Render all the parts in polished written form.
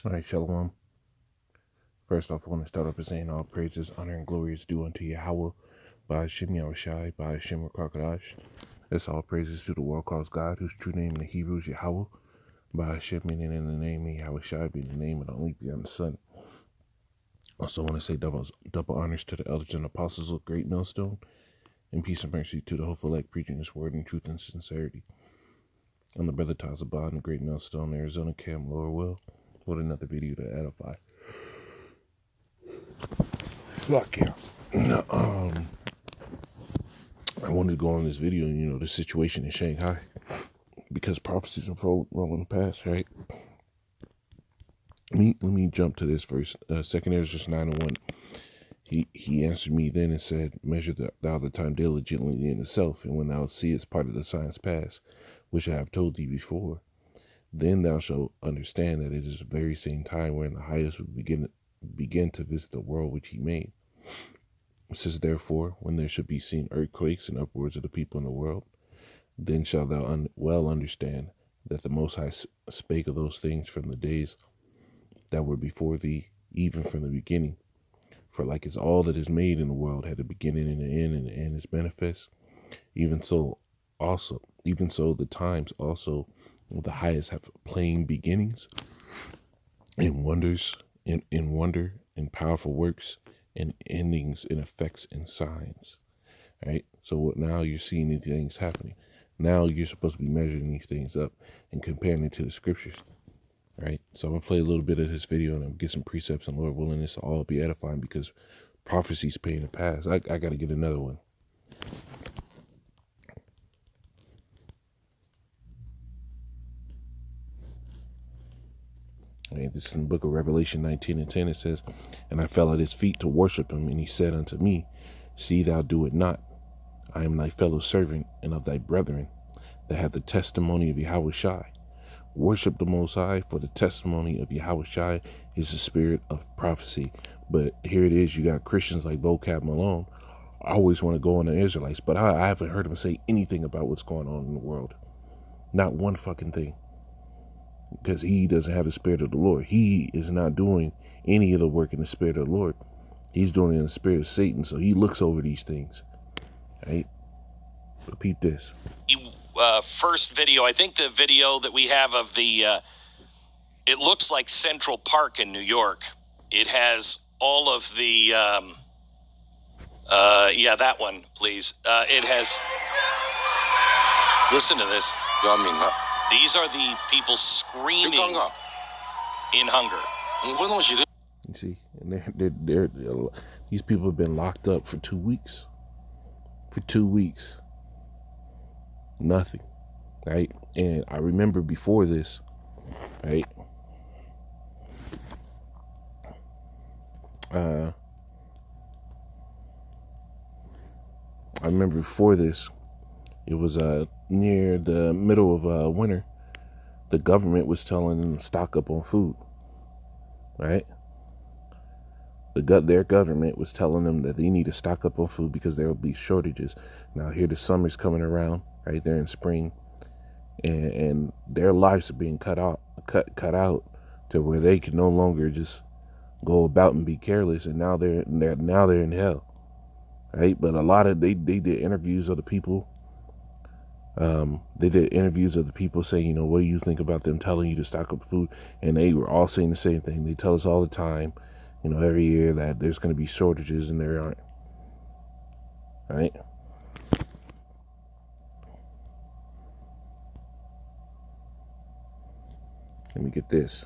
All right, Shalom. First off, I want to start off by saying all praises, honor, and glory is due unto Yahweh, by Hashem Yahushai, by Hashem Rakakadash. That's all praises to the world calls God, whose true name in the Hebrew is Yahweh, by Hashem meaning in the name of Yahushai, being the name of the only begotten Son. Also want to say double honors to the elders and apostles of Great Millstone, and peace and mercy to the hopeful elect preaching this word in truth and sincerity. I'm the brother Tazabah in the Great Millstone, Arizona Camp, Lower Will, with another video to edify. Look, yeah. I wanted to go on this video, the situation in Shanghai, because prophecies are rolling past, right? Let me jump to this verse. 2 Ezra 9:1. He answered me then and said, measure thou the time diligently in itself, and when thou seest part of the signs pass, which I have told thee before, then thou shalt understand that it is the very same time wherein the highest will begin to visit the world which he made. It says, therefore, when there should be seen earthquakes and upwards of the people in the world, then shalt thou well understand that the Most High spake of those things from the days that were before thee, even from the beginning. For like as all that is made in the world had a beginning and an end is manifest, even so the times also the highest have plain beginnings, in wonders, in wonder, in powerful works, and endings, in effects, and signs. Right? So now you're seeing these things happening. Now you're supposed to be measuring these things up and comparing it to the scriptures. Right? So I'm going to play a little bit of this video and I'll get some precepts, and Lord willing, this will all be edifying because prophecy's paying to pass. I got to get another one. Right, this is in the book of Revelation 19:10. It says, and I fell at his feet to worship him, and he said unto me, see thou do it not. I am thy fellow servant and of thy brethren that have the testimony of Yahushai. Worship the Most High, for the testimony of Yahushai is the spirit of prophecy. But here it is, you got Christians like Vocab Malone. I always want to go on the Israelites, but I haven't heard him say anything about what's going on in the world. Not one fucking thing. Because he doesn't have the spirit of the Lord. He is not doing any of the work in the spirit of the Lord. He's doing it in the spirit of Satan. So he looks over these things. Right? Repeat this. First video, I think the video that we have of the, it looks like Central Park in New York. It has all of the, yeah, that one, please. It has, listen to this. These are the people screaming in hunger. You see, and these people have been locked up for 2 weeks. For 2 weeks. Nothing. Right? And I remember before this, right? I remember before this, it was near the middle of winter. The government was telling them to stock up on food, right? Their government was telling them that they need to stock up on food because there will be shortages. Now here the summer's coming around, right? They're in spring, and their lives are being cut out to where they can no longer just go about and be careless. And now they're in hell, right? But a lot of they did interviews of the people. They did interviews of the people saying, what do you think about them telling you to stock up food? And they were all saying the same thing. They tell us all the time, every year that there's going to be shortages, and there aren't. Right? Let me get this.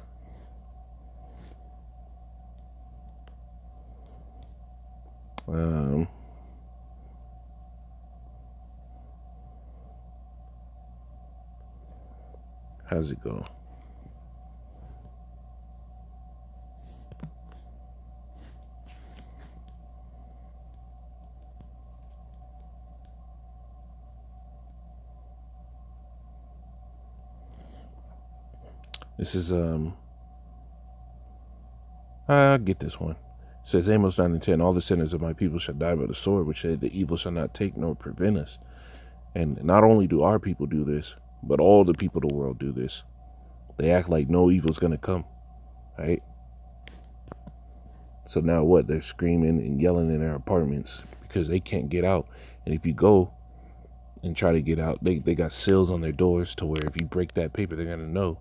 How's it go? This is I'll get this one. It says Amos 9:10, all the sinners of my people shall die by the sword, which said the evil shall not take nor prevent us. And not only do our people do this, but all the people of the world do this. They act like no evil's gonna come. right? So now what? They're screaming and yelling in their apartments because they can't get out. And if you go and try to get out, they got seals on their doors to where if you break that paper, they're going to know.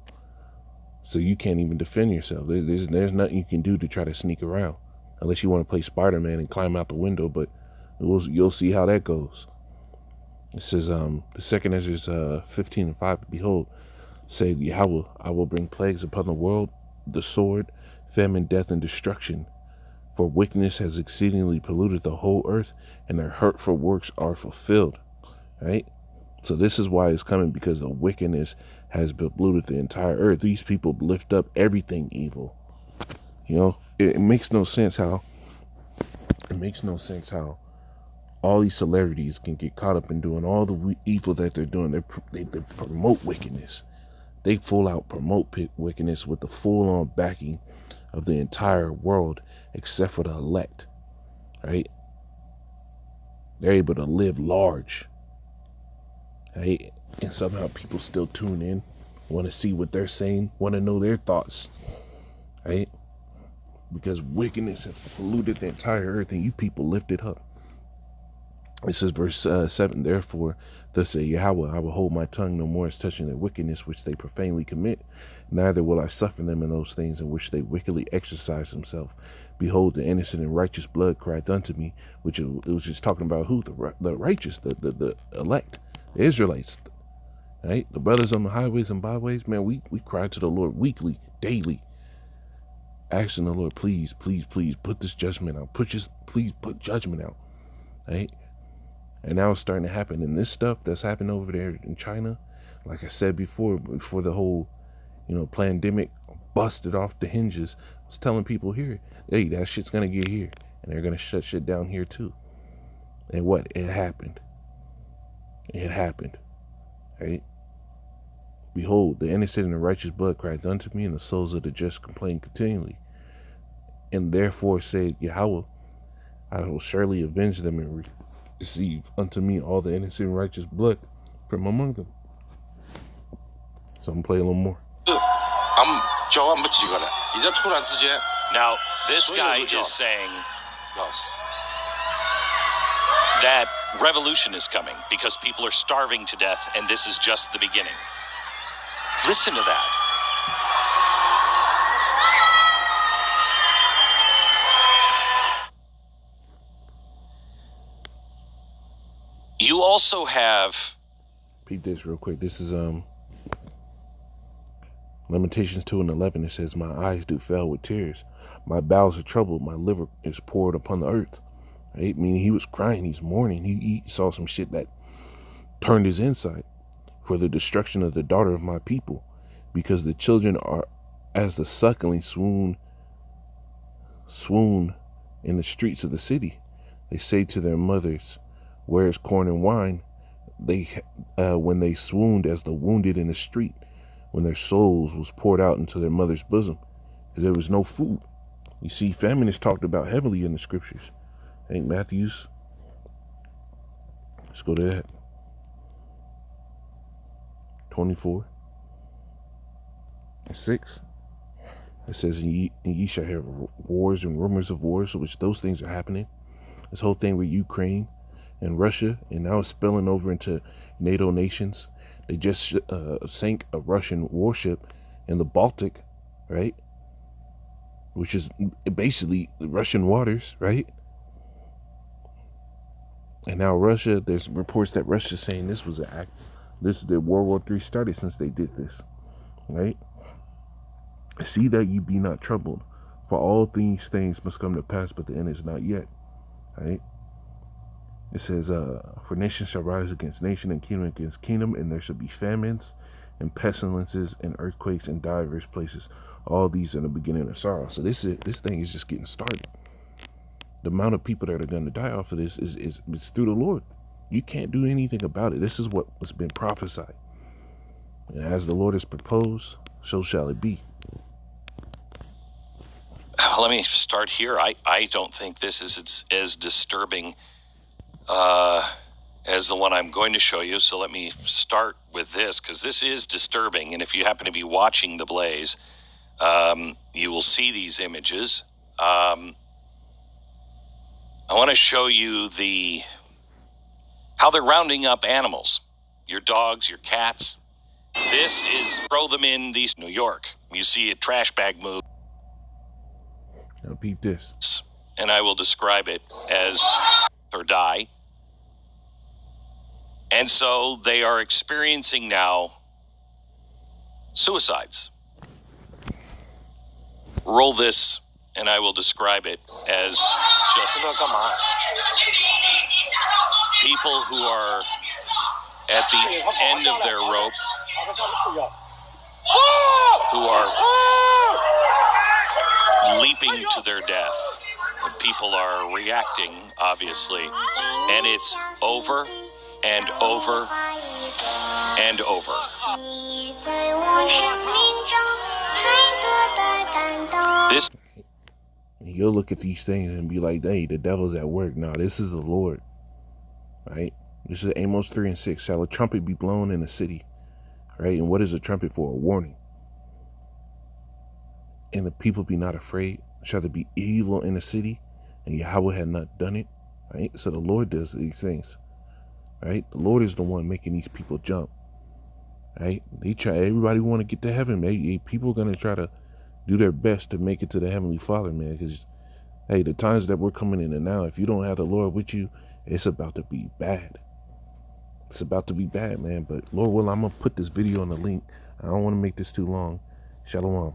So you can't even defend yourself. There's nothing you can do to try to sneak around. Unless you want to play Spider-Man and climb out the window, but you'll see how that goes. It says, the second Ezra 15:5, behold, said Yahweh, I will bring plagues upon the world, the sword, famine, death, and destruction. For wickedness has exceedingly polluted the whole earth, and their hurtful works are fulfilled. Right? So this is why it's coming, because the wickedness has polluted the entire earth. These people lift up everything evil. You know, it makes no sense how all these celebrities can get caught up in doing all the evil that they're doing. They promote wickedness. They full out promote wickedness with the full on backing of the entire world, except for the elect, right? They're able to live large, right? And somehow people still tune in, want to see what they're saying, want to know their thoughts, right? Because wickedness has polluted the entire earth, and you people lift it up. It says, verse 7, therefore, thus say Yahweh, I will hold my tongue no more as touching their wickedness which they profanely commit, neither will I suffer them in those things in which they wickedly exercise themselves. Behold, the innocent and righteous blood crieth unto me, which it was just talking about who? The righteous, the elect, the Israelites, right? The brothers on the highways and byways, man, we cry to the Lord weekly, daily, asking the Lord, please, please, please put this judgment out. Please put judgment out, right? And now it's starting to happen. And this stuff that's happened over there in China, like I said before the whole, pandemic busted off the hinges, I was telling people here, hey, that shit's going to get here. And they're going to shut shit down here too. And what? It happened. It happened. Right? Behold, the innocent and the righteous blood crieth unto me, and the souls of the just complain continually. And therefore said Yahweh, I will surely avenge them and receive unto me all the innocent and righteous blood from among them. So I'm gonna play a little more. Now, this guy is saying that revolution is coming because people are starving to death, and this is just the beginning. Listen to that. You also have... Repeat this real quick. This is Lamentations 2:11. It says, my eyes do fail with tears. My bowels are troubled. My liver is poured upon the earth. Right? Meaning he was crying. He's mourning. He saw some shit that turned his inside for the destruction of the daughter of my people, because the children are as the suckling swoon in the streets of the city. They say to their mothers, where is corn and wine? When they swooned as the wounded in the street, when their souls was poured out into their mother's bosom, because there was no food. You see, famine is talked about heavily in the scriptures. Ain't Matthews? Let's go to that. 24:6. It says, and ye shall hear wars and rumors of wars, which those things are happening. This whole thing with Ukraine and Russia, and now it's spilling over into NATO nations. They just sank a Russian warship in the Baltic, right? Which is basically the Russian waters, right? And now Russia, there's reports that Russia's saying this was an act. This is the World War III started since they did this, right? See that ye be not troubled, for all these things must come to pass, but the end is not yet, right? It says, for nation shall rise against nation and kingdom against kingdom, and there shall be famines and pestilences and earthquakes in divers places. All these are the beginning of sorrow. So this thing is just getting started. The amount of people that are going to die off of this is through the Lord. You can't do anything about it. This is what's been prophesied. And as the Lord has proposed, so shall it be. Let me start here. I don't think this is as disturbing as the one I'm going to show you. So let me start with this, because this is disturbing. And if you happen to be watching the blaze, You will see these images. I want to show you how they're rounding up animals, your dogs, your cats. This is throw them in New York. You see a trash bag move. Now peep this. And I will describe it as or die. And so they are experiencing now suicides. Roll this, and I will describe it as just people who are at the end of their rope, who are leaping to their death. And people are reacting, obviously. And it's over and over and over. This. You'll look at these things and be like, hey, the devil's at work. No, this is the Lord. Right? This is Amos 3:6. Shall a trumpet be blown in the city? Right? And what is a trumpet for? A warning. And the people be not afraid. Shall there be evil in the city? And Yahweh had not done it. Right? So the Lord does these things. Right? The Lord is the one making these people jump. Right? Everybody want to get to heaven, man. People are going to try to do their best to make it to the Heavenly Father, man. Because, hey, the times that we're coming in and now, if you don't have the Lord with you, it's about to be bad. It's about to be bad, man. But Lord willing, I'm going to put this video on the link. I don't want to make this too long. Shalom.